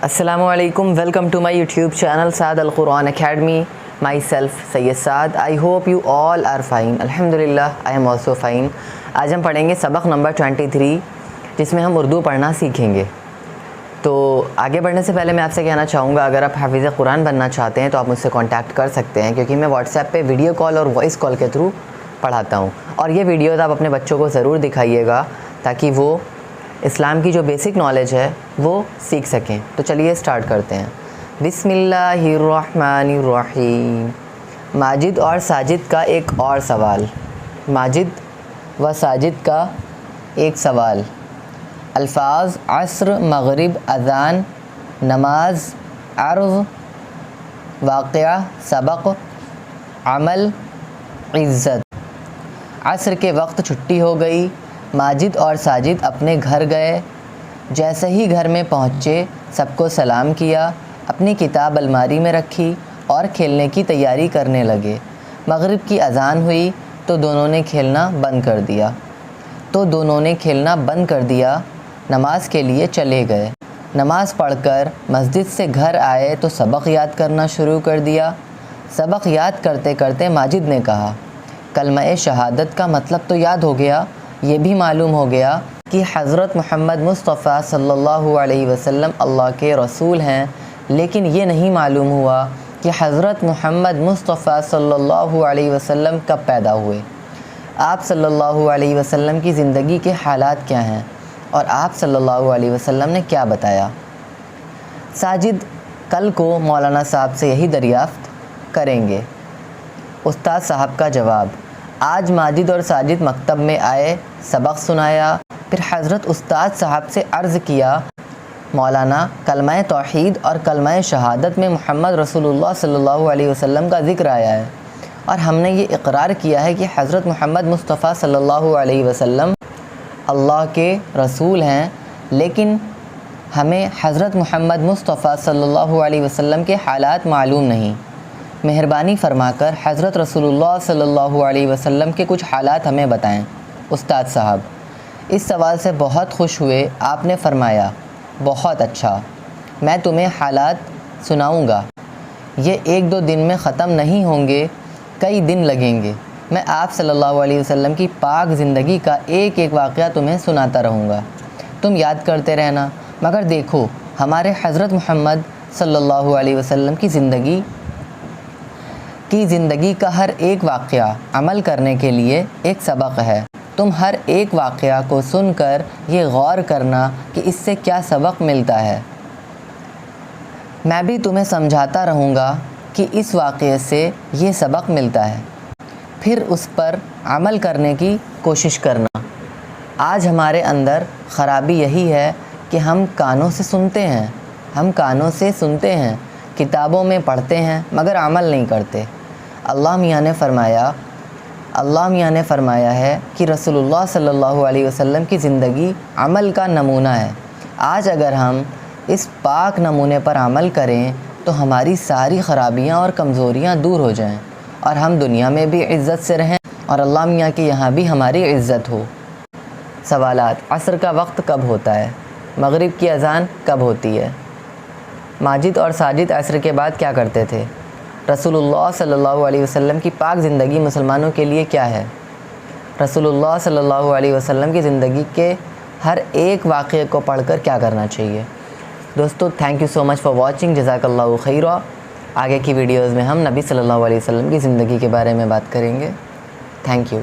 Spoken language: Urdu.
Assalamu alaikum, welcome to my YouTube channel Saad Al-Quran Academy. Myself Sayyid Saad. I hope you all are fine. Alhamdulillah, I am also fine. آج ہم پڑھیں گے سبق نمبر 23 جس میں ہم اردو پڑھنا سیکھیں گے. تو آگے بڑھنے سے پہلے میں آپ سے کہنا چاہوں گا اگر آپ حافظ قرآن بننا چاہتے ہیں تو آپ مجھ سے کانٹیکٹ کر سکتے ہیں کیونکہ میں واٹس ایپ پہ ویڈیو کال اور وائس کال کے تھرو پڑھاتا ہوں. اور یہ ویڈیوز آپ اپنے بچوں کو ضرور دکھائیے گا تاکہ وہ اسلام کی جو بیسک نالج ہے وہ سیکھ سکیں. تو چلیے سٹارٹ کرتے ہیں. بسم اللہ الرحمن الرحیم. ماجد اور ساجد کا ایک اور سوال. ماجد و ساجد کا ایک سوال. الفاظ عصر، مغرب، اذان، نماز، عرض، واقعہ، سبق، عمل، عزت. عصر کے وقت چھٹی ہو گئی. ماجد اور ساجد اپنے گھر گئے. جیسے ہی گھر میں پہنچے سب کو سلام کیا، اپنی کتاب الماری میں رکھی اور کھیلنے کی تیاری کرنے لگے. مغرب کی اذان ہوئی تو دونوں نے کھیلنا بند کر دیا. نماز کے لیے چلے گئے. نماز پڑھ کر مسجد سے گھر آئے تو سبق یاد کرنا شروع کر دیا. سبق یاد کرتے کرتے ماجد نے کہا، کلمہ شہادت کا مطلب تو یاد ہو گیا، یہ بھی معلوم ہو گیا کہ حضرت محمد مصطفیٰ صلی اللہ علیہ وسلم اللہ کے رسول ہیں، لیکن یہ نہیں معلوم ہوا کہ حضرت محمد مصطفیٰ صلی اللہ علیہ وسلم کب پیدا ہوئے، آپ صلی اللہ علیہ وسلم کی زندگی کے حالات کیا ہیں اور آپ صلی اللہ علیہ وسلم نے کیا بتایا. ساجد کل کو مولانا صاحب سے یہی دریافت کریں گے. استاد صاحب کا جواب. آج ماجد اور ساجد مکتب میں آئے، سبق سنایا، پھر حضرت استاد صاحب سے عرض کیا، مولانا کلمہ توحید اور کلمہ شہادت میں محمد رسول اللہ صلی اللہ علیہ وسلم کا ذکر آیا ہے اور ہم نے یہ اقرار کیا ہے کہ حضرت محمد مصطفیٰ صلی اللہ علیہ وسلم اللہ کے رسول ہیں، لیکن ہمیں حضرت محمد مصطفیٰ صلی اللہ علیہ وسلم کے حالات معلوم نہیں. مہربانی فرما کر حضرت رسول اللہ صلی اللہ علیہ وسلم کے کچھ حالات ہمیں بتائیں. استاد صاحب اس سوال سے بہت خوش ہوئے. آپ نے فرمایا، بہت اچھا، میں تمہیں حالات سناؤں گا. یہ 1-2 دن میں ختم نہیں ہوں گے، کئی دن لگیں گے. میں آپ صلی اللہ علیہ وسلم کی پاک زندگی کا ایک ایک واقعہ تمہیں سناتا رہوں گا، تم یاد کرتے رہنا. مگر دیکھو، ہمارے حضرت محمد صلی اللہ علیہ وسلم کی زندگی کا ہر ایک واقعہ عمل کرنے کے لیے ایک سبق ہے. تم ہر ایک واقعہ کو سن کر یہ غور کرنا کہ اس سے کیا سبق ملتا ہے. میں بھی تمہیں سمجھاتا رہوں گا کہ اس واقعے سے یہ سبق ملتا ہے، پھر اس پر عمل کرنے کی کوشش کرنا. آج ہمارے اندر خرابی یہی ہے کہ ہم کانوں سے سنتے ہیں، کتابوں میں پڑھتے ہیں مگر عمل نہیں کرتے. اللہ میاں نے فرمایا ہے کہ رسول اللہ صلی اللہ علیہ وسلم کی زندگی عمل کا نمونہ ہے. آج اگر ہم اس پاک نمونے پر عمل کریں تو ہماری ساری خرابیاں اور کمزوریاں دور ہو جائیں اور ہم دنیا میں بھی عزت سے رہیں اور اللہ میاں کے یہاں بھی ہماری عزت ہو. سوالات. عصر کا وقت کب ہوتا ہے؟ مغرب کی اذان کب ہوتی ہے؟ ماجد اور ساجد عصر کے بعد کیا کرتے تھے؟ رسول اللہ صلی اللہ علیہ وسلم کی پاک زندگی مسلمانوں کے لیے کیا ہے؟ رسول اللہ صلی اللہ علیہ وسلم کی زندگی کے ہر ایک واقعے کو پڑھ کر کیا کرنا چاہیے. دوستو thank you so much for watching. جزاک اللہ خیرا. آگے کی ویڈیوز میں ہم نبی صلی اللہ علیہ وسلم کی زندگی کے بارے میں بات کریں گے. Thank you.